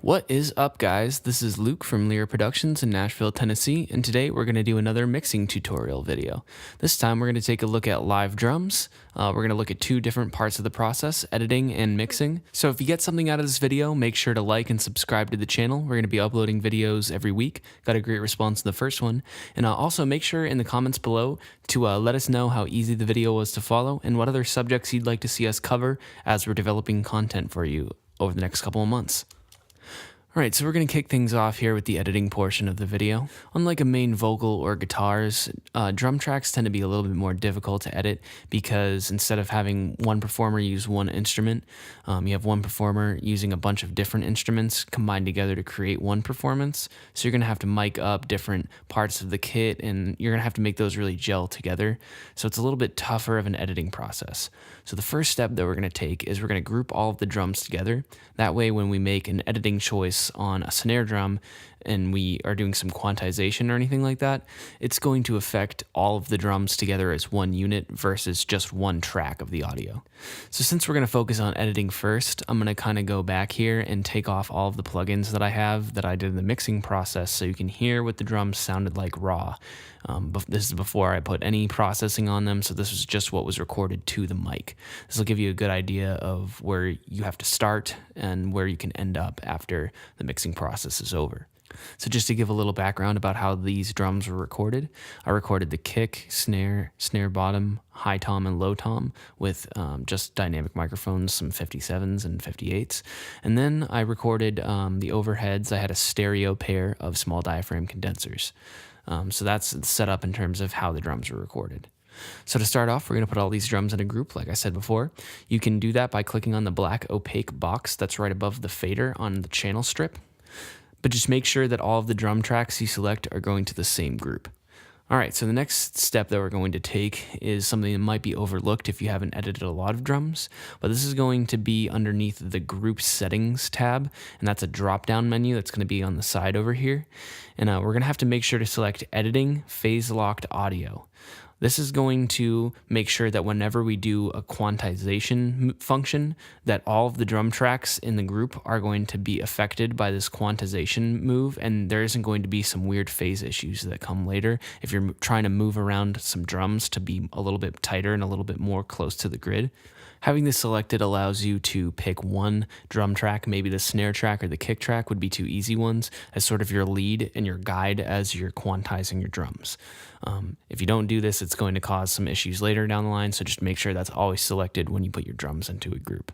What is up, guys? This is Luke from Lyra Productions in Nashville, Tennessee, and today we're going to do another mixing tutorial video. This time we're going to take a look at live drums. We're going to look at two different parts of the process, editing and mixing. So if you get something out of this video, make sure to like and subscribe to the channel. We're going to be uploading videos every week. Got a great response in the first one. And also make sure in the comments below to let us know how easy the video was to follow and what other subjects you'd like to see us cover as we're developing content for you over the next couple of months. Alright, so we're going to kick things off here with the editing portion of the video. Unlike a main vocal or guitars, drum tracks tend to be a little bit more difficult to edit because instead of having one performer use one instrument, you have one performer using a bunch of different instruments combined together to create one performance. So you're going to have to mic up different parts of the kit and you're going to have to make those really gel together. So it's a little bit tougher of an editing process. So the first step that we're going to take is we're going to group all of the drums together. That way when we make an editing choice on a snare drum and we are doing some quantization or anything like that, it's going to affect all of the drums together as one unit versus just one track of the audio. So since we're going to focus on editing first, I'm going to kind of go back here and take off all of the plugins that I have that I did in the mixing process so you can hear what the drums sounded like raw. This is before I put any processing on them, so this was just what was recorded to the mic. This will give you a good idea of where you have to start and where you can end up after the mixing process is over. So just to give a little background about how these drums were recorded, I recorded the kick, snare, snare bottom, high tom, and low tom with just dynamic microphones, some 57s and 58s. And then I recorded the overheads. I had a stereo pair of small diaphragm condensers. So that's set up in terms of how the drums were recorded. So to start off, we're going to put all these drums in a group, like I said before. You can do that by clicking on the black opaque box that's right above the fader on the channel strip. But just make sure that all of the drum tracks you select are going to the same group. Alright, so the next step that we're going to take is something that might be overlooked if you haven't edited a lot of drums, but this is going to be underneath the Group Settings tab, and that's a drop-down menu that's going to be on the side over here. And we're going to have to make sure to select Editing Phase Locked Audio. This is going to make sure that whenever we do a quantization function, that all of the drum tracks in the group are going to be affected by this quantization move, and there isn't going to be some weird phase issues that come later if you're trying to move around some drums to be a little bit tighter and a little bit more close to the grid. Having this selected allows you to pick one drum track, maybe the snare track or the kick track would be two easy ones, as sort of your lead and your guide as you're quantizing your drums. If you don't do this, it's going to cause some issues later down the line, so just make sure that's always selected when you put your drums into a group.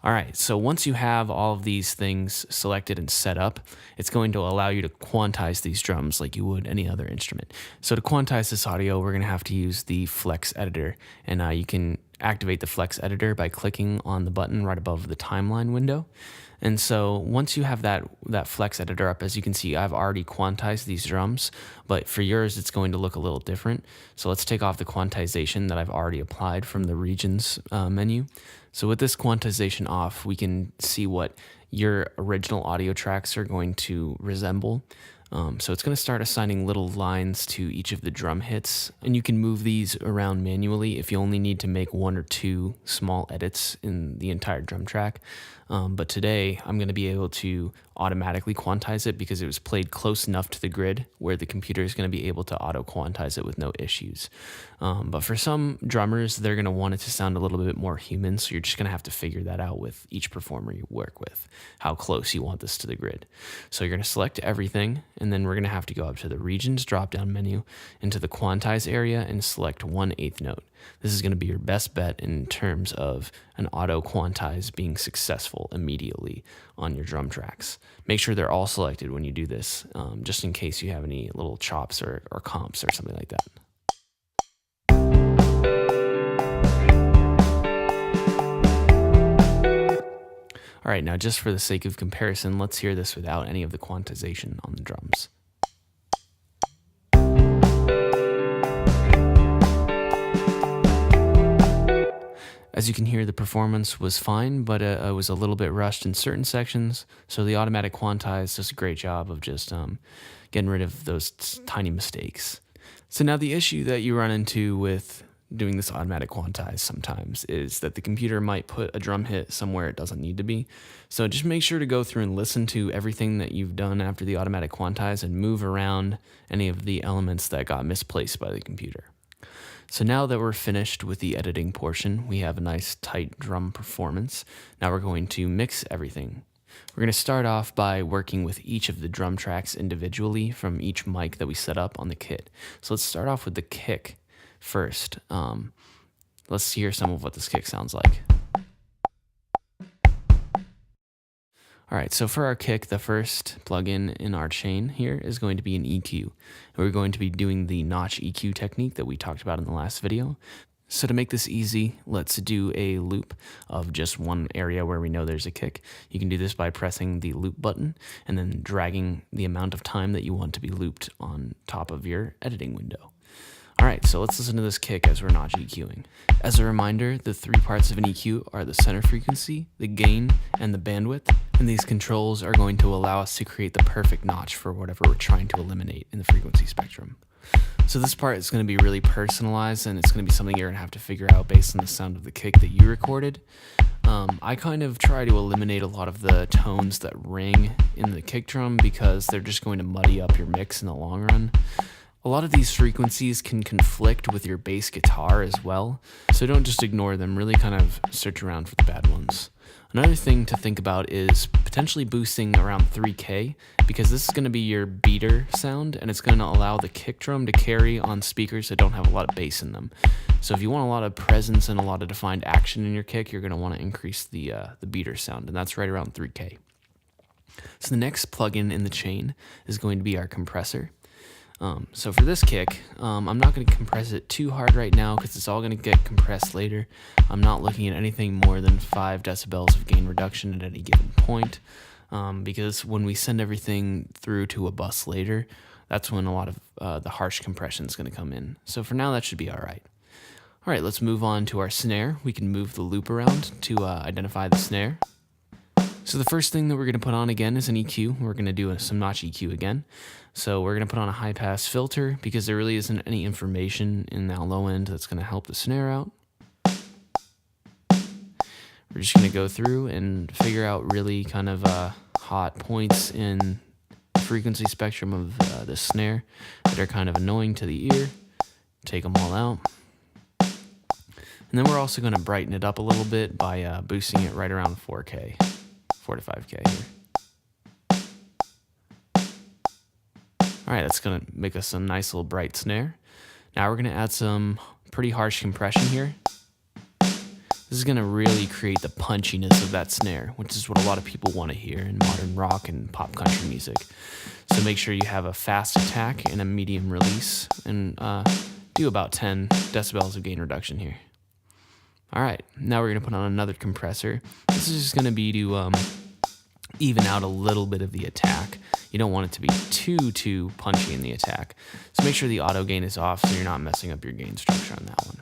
Alright, so once you have all of these things selected and set up, it's going to allow you to quantize these drums like you would any other instrument. So to quantize this audio, we're going to have to use the Flex Editor, and you can activate the Flex Editor by clicking on the button right above the timeline window. And so once you have that Flex Editor up, as you can see, I've already quantized these drums, but for yours, it's going to look a little different. So let's take off the quantization that I've already applied from the Regions menu. So with this quantization off, we can see what your original audio tracks are going to resemble. So it's going to start assigning little lines to each of the drum hits, and you can move these around manually if you only need to make one or two small edits in the entire drum track. But today I'm going to be able to automatically quantize it because it was played close enough to the grid where the computer is going to be able to auto quantize it with no issues. But for some drummers, they're going to want it to sound a little bit more human, so you're just going to have to figure that out with each performer you work with, how close you want this to the grid. So you're going to select everything, and then we're going to have to go up to the Regions drop-down menu, into the Quantize area, and select 1/8 note. This is going to be your best bet in terms of an auto quantize being successful immediately on your drum tracks. Make sure they're all selected when you do this, just in case you have any little chops or comps or something like that. All right, now just for the sake of comparison, let's hear this without any of the quantization on the drums. As you can hear, the performance was fine, but it was a little bit rushed in certain sections, so the automatic quantize does a great job of just getting rid of those tiny mistakes. So now the issue that you run into with doing this automatic quantize sometimes is that the computer might put a drum hit somewhere it doesn't need to be. So just make sure to go through and listen to everything that you've done after the automatic quantize and move around any of the elements that got misplaced by the computer. So now that we're finished with the editing portion, we have a nice tight drum performance. Now we're going to mix everything. We're going to start off by working with each of the drum tracks individually from each mic that we set up on the kit. So let's start off with the kick first. Let's hear some of what this kick sounds like. All right, so for our kick, the first plugin in our chain here is going to be an EQ. We're going to be doing the notch EQ technique that we talked about in the last video. So to make this easy, let's do a loop of just one area where we know there's a kick. You can do this by pressing the loop button and then dragging the amount of time that you want to be looped on top of your editing window. All right, so let's listen to this kick as we're notch EQing. As a reminder, the three parts of an EQ are the center frequency, the gain, and the bandwidth. And these controls are going to allow us to create the perfect notch for whatever we're trying to eliminate in the frequency spectrum. So this part is going to be really personalized, and it's going to be something you're going to have to figure out based on the sound of the kick that you recorded. I kind of try to eliminate a lot of the tones that ring in the kick drum because they're just going to muddy up your mix in the long run. A lot of these frequencies can conflict with your bass guitar as well, so don't just ignore them, really kind of search around for the bad ones. Another thing to think about is potentially boosting around 3K, because this is going to be your beater sound, and it's going to allow the kick drum to carry on speakers that don't have a lot of bass in them. So if you want a lot of presence and a lot of defined action in your kick, you're going to want to increase the beater sound, and that's right around 3K. So the next plugin in the chain is going to be our compressor. So for this kick, I'm not going to compress it too hard right now because it's all going to get compressed later. I'm not looking at anything more than 5 decibels of gain reduction at any given point, because when we send everything through to a bus later, that's when a lot of the harsh compression is going to come in. So for now, that should be all right. All right, let's move on to our snare. We can move the loop around to identify the snare. So the first thing that we're going to put on again is an EQ. We're going to do some notch EQ again. So we're going to put on a high pass filter because there really isn't any information in that low end that's going to help the snare out. We're just going to go through and figure out really kind of hot points in the frequency spectrum of the snare that are kind of annoying to the ear. Take them all out. And then we're also going to brighten it up a little bit by boosting it right around 4K. 4 to 5K here. All right, that's gonna make us a nice little bright snare. Now we're gonna add some pretty harsh compression here. This is gonna really create the punchiness of that snare, which is what a lot of people want to hear in modern rock and pop country music. So make sure you have a fast attack and a medium release, and do about 10 decibels of gain reduction here. All right, now we're gonna put on another compressor. This is just gonna be to even out a little bit of the attack. You don't want it to be too punchy in the attack. So make sure the auto gain is off so you're not messing up your gain structure on that one.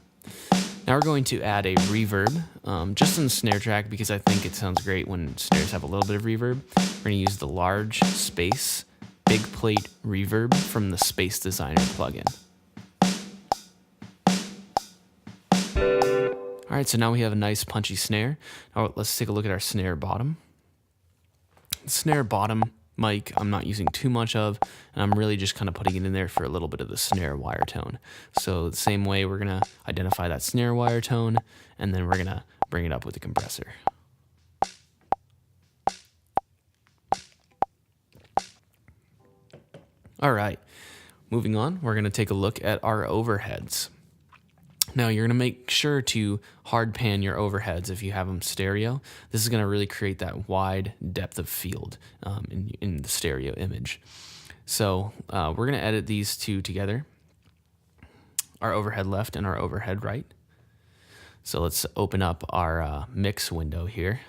Now we're going to add a reverb, just in the snare track because I think it sounds great when snares have a little bit of reverb. We're gonna use the large space big plate reverb from the Space Designer plugin. All right, so now we have a nice punchy snare. Now let's take a look at our snare bottom. The snare bottom mic I'm not using too much of, and I'm really just kind of putting it in there for a little bit of the snare wire tone. So the same way, we're gonna identify that snare wire tone, and then we're gonna bring it up with the compressor. All right, moving on, we're gonna take a look at our overheads. Now you're gonna make sure to hard pan your overheads if you have them stereo. This is gonna really create that wide depth of field in the stereo image. So we're gonna edit these two together, our overhead left and our overhead right. So let's open up our mix window here.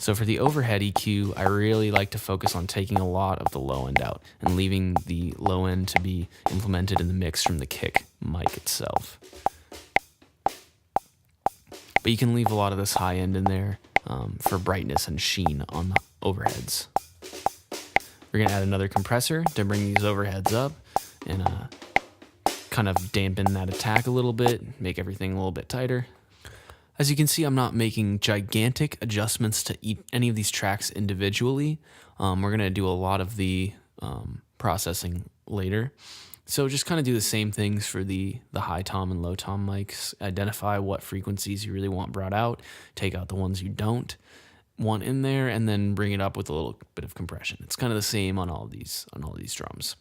So for the overhead EQ, I really like to focus on taking a lot of the low end out and leaving the low end to be implemented in the mix from the kick mic itself. But you can leave a lot of this high end in there for brightness and sheen on the overheads. We're gonna add another compressor to bring these overheads up and kind of dampen that attack a little bit, make everything a little bit tighter. As you can see, I'm not making gigantic adjustments to any of these tracks individually. We're going to do a lot of the processing later. So just kind of do the same things for the high tom and low tom mics. Identify what frequencies you really want brought out, take out the ones you don't want in there, and then bring it up with a little bit of compression. It's kind of the same on all these drums.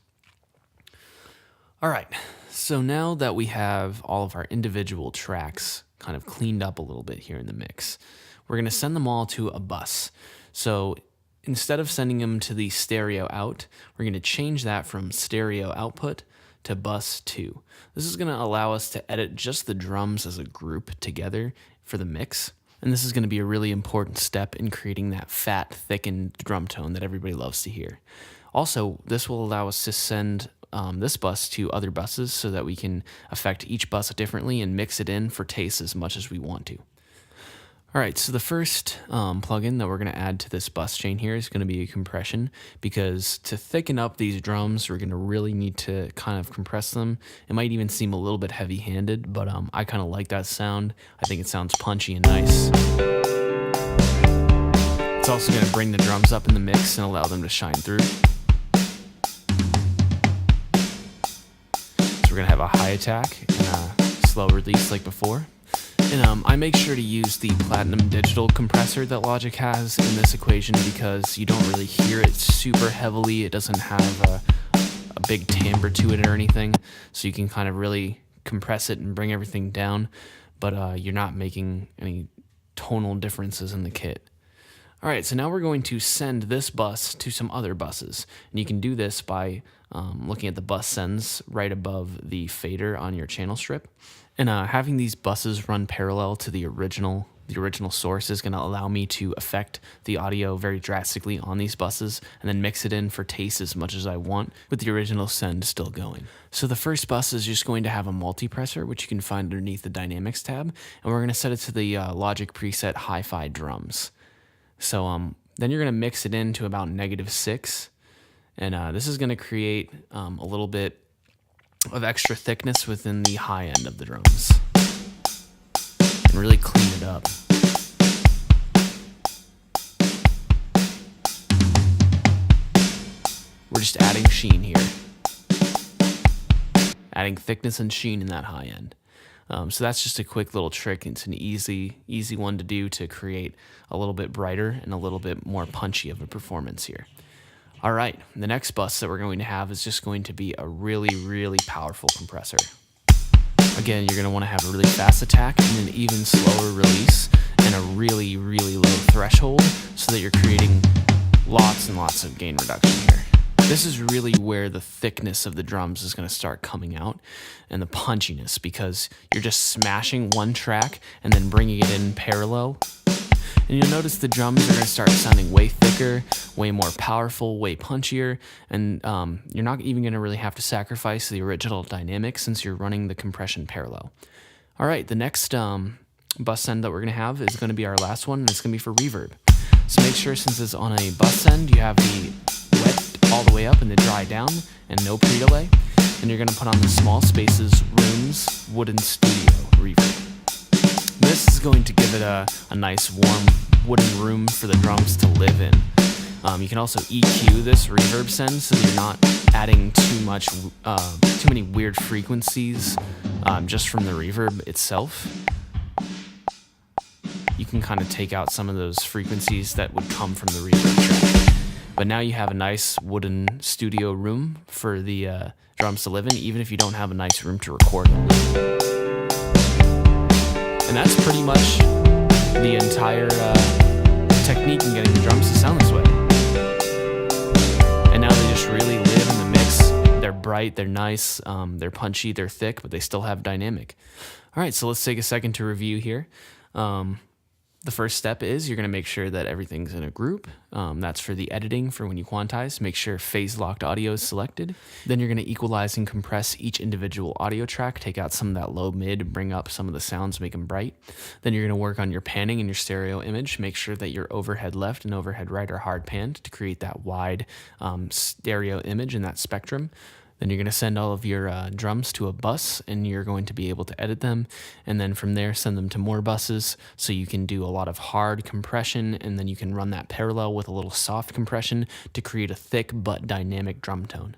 All right, so now that we have all of our individual tracks kind of cleaned up a little bit here in the mix, we're going to send them all to a bus. So instead of sending them to the stereo out, we're going to change that from stereo output to bus 2. This is going to allow us to edit just the drums as a group together for the mix. And this is going to be a really important step in creating that fat, thickened drum tone that everybody loves to hear. Also, this will allow us to send this bus to other buses so that we can affect each bus differently and mix it in for taste as much as we want to. All right, so the first plugin that we're going to add to this bus chain here is going to be a compression, because to thicken up these drums, we're going to really need to kind of compress them. It might even seem a little bit heavy-handed, but I kind of like that sound. I think it sounds punchy and nice. It's also going to bring the drums up in the mix and allow them to shine through. So we're going to have a high attack and a slow release like before. And I make sure to use the Platinum Digital compressor that Logic has in this equation, because you don't really hear it super heavily. It doesn't have a big timbre to it or anything, so you can kind of really compress it and bring everything down, but you're not making any tonal differences in the kit. All right, so now we're going to send this bus to some other buses, and you can do this by looking at the bus sends right above the fader on your channel strip. And having these buses run parallel to the original source is going to allow me to affect the audio very drastically on these buses and then mix it in for taste as much as I want with the original send still going. So the first bus is just going to have a multipressor, which you can find underneath the Dynamics tab, and we're going to set it to the Logic preset Hi-Fi Drums. So then you're going to mix it into about -6, and this is going to create a little bit of extra thickness within the high end of the drums and really clean it up. We're just adding sheen here, adding thickness and sheen in that high end. So that's just a quick little trick. It's an easy one to do to create a little bit brighter and a little bit more punchy of a performance here. All right, the next bus that we're going to have is just going to be a really, really powerful compressor. Again, you're going to want to have a really fast attack and an even slower release and a really, really low threshold so that you're creating lots and lots of gain reduction here. This is really where the thickness of the drums is going to start coming out, and the punchiness, because you're just smashing one track and then bringing it in parallel. And you'll notice the drums are going to start sounding way thicker, way more powerful, way punchier, and you're not even going to really have to sacrifice the original dynamics since you're running the compression parallel. All right, the next bus send that we're going to have is going to be our last one, and it's going to be for reverb. So make sure, since it's on a bus send, you have the wet all the way up and the dry down, and no pre-delay. And you're going to put on the Small Spaces Rooms Wooden Studio reverb. This is going to give it a nice warm wooden room for the drums to live in. You can also EQ this reverb send so you're not adding too many weird frequencies just from the reverb itself. You can kind of take out some of those frequencies that would come from the reverb track. But now you have a nice wooden studio room for the drums to live in, even if you don't have a nice room to record in. And that's pretty much the entire technique in getting the drums to sound this way. And now they just really live in the mix. They're bright, they're nice, they're punchy, they're thick, but they still have dynamic. All right, so let's take a second to review here. The first step is you're going to make sure that everything's in a group. That's for the editing, for when you quantize. Make sure phase-locked audio is selected. Then you're going to equalize and compress each individual audio track, take out some of that low mid, bring up some of the sounds, make them bright. Then you're going to work on your panning and your stereo image. Make sure that your overhead left and overhead right are hard panned to create that wide stereo image in that spectrum. Then you're going to send all of your drums to a bus, and you're going to be able to edit them. And then from there, send them to more buses so you can do a lot of hard compression, and then you can run that parallel with a little soft compression to create a thick but dynamic drum tone.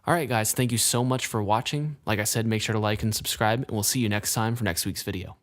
All right, guys, thank you so much for watching. Like I said, make sure to like and subscribe, and we'll see you next time for next week's video.